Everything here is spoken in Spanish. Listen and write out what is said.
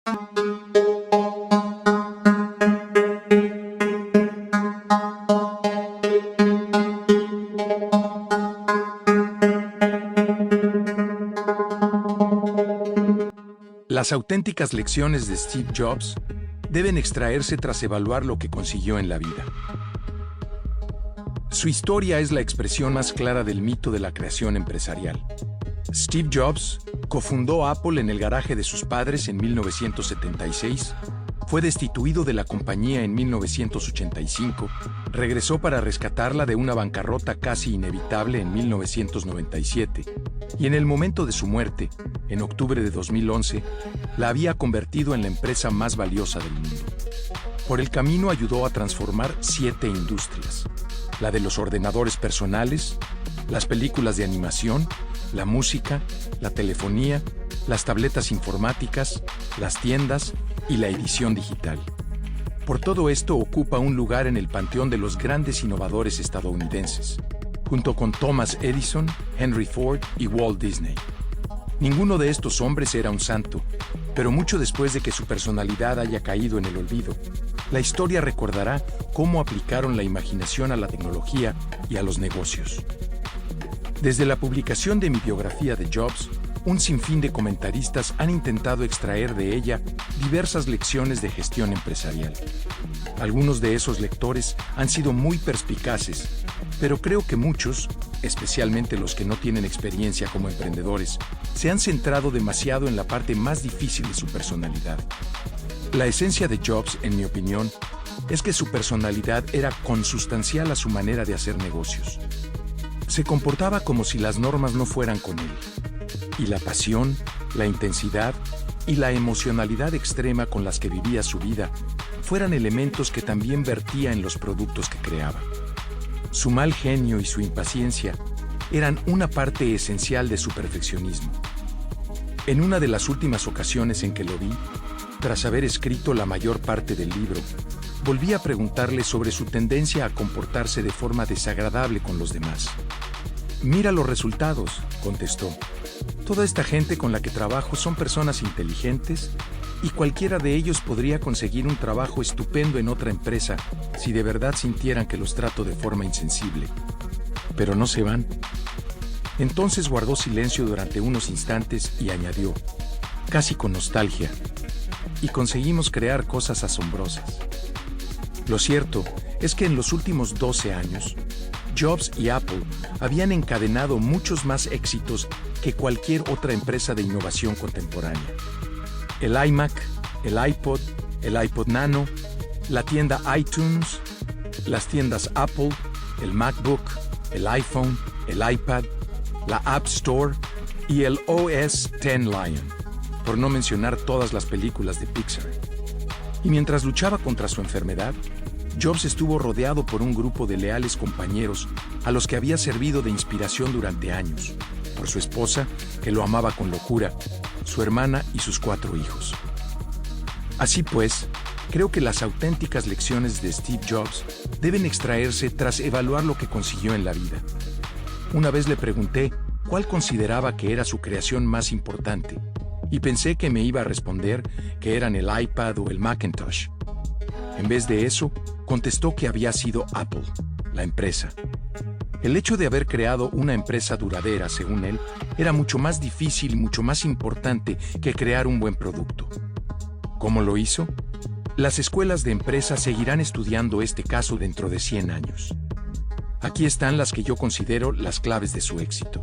Las auténticas lecciones de Steve Jobs deben extraerse tras evaluar lo que consiguió en la vida. Su historia es la expresión más clara del mito de la creación empresarial. Steve Jobs cofundó Apple en el garaje de sus padres en 1976, fue destituido de la compañía en 1985, regresó para rescatarla de una bancarrota casi inevitable en 1997, y en el momento de su muerte, en octubre de 2011, la había convertido en la empresa más valiosa del mundo. Por el camino ayudó a transformar 7 industrias: la de los ordenadores personales, las películas de animación, la música, la telefonía, las tabletas informáticas, las tiendas y la edición digital. Por todo esto ocupa un lugar en el panteón de los grandes innovadores estadounidenses, junto con Thomas Edison, Henry Ford y Walt Disney. Ninguno de estos hombres era un santo, pero mucho después de que su personalidad haya caído en el olvido, la historia recordará cómo aplicaron la imaginación a la tecnología y a los negocios. Desde la publicación de mi biografía de Jobs, un sinfín de comentaristas han intentado extraer de ella diversas lecciones de gestión empresarial. Algunos de esos lectores han sido muy perspicaces, pero creo que muchos, especialmente los que no tienen experiencia como emprendedores, se han centrado demasiado en la parte más difícil de su personalidad. La esencia de Jobs, en mi opinión, es que su personalidad era consustancial a su manera de hacer negocios. Se comportaba como si las normas no fueran con él. Y la pasión, la intensidad y la emocionalidad extrema con las que vivía su vida fueran elementos que también vertía en los productos que creaba. Su mal genio y su impaciencia eran una parte esencial de su perfeccionismo. En una de las últimas ocasiones en que lo vi, tras haber escrito la mayor parte del libro, volví a preguntarle sobre su tendencia a comportarse de forma desagradable con los demás. «Mira los resultados», contestó. «Toda esta gente con la que trabajo son personas inteligentes y cualquiera de ellos podría conseguir un trabajo estupendo en otra empresa si de verdad sintieran que los trato de forma insensible. Pero no se van». Entonces guardó silencio durante unos instantes y añadió, casi con nostalgia, «Y conseguimos crear cosas asombrosas». Lo cierto es que en los últimos 12 años, Jobs y Apple habían encadenado muchos más éxitos que cualquier otra empresa de innovación contemporánea. El iMac, el iPod, el iPod Nano, la tienda iTunes, las tiendas Apple, el MacBook, el iPhone, el iPad, la App Store y el OS X Lion, por no mencionar todas las películas de Pixar. Y mientras luchaba contra su enfermedad, Jobs estuvo rodeado por un grupo de leales compañeros a los que había servido de inspiración durante años, por su esposa, que lo amaba con locura, su hermana y sus 4 hijos. Así pues, creo que las auténticas lecciones de Steve Jobs deben extraerse tras evaluar lo que consiguió en la vida. Una vez le pregunté cuál consideraba que era su creación más importante, y pensé que me iba a responder que eran el iPad o el Macintosh. En vez de eso, contestó que había sido Apple, la empresa. El hecho de haber creado una empresa duradera, según él, era mucho más difícil y mucho más importante que crear un buen producto. ¿Cómo lo hizo? Las escuelas de empresa seguirán estudiando este caso dentro de 100 años. Aquí están las que yo considero las claves de su éxito.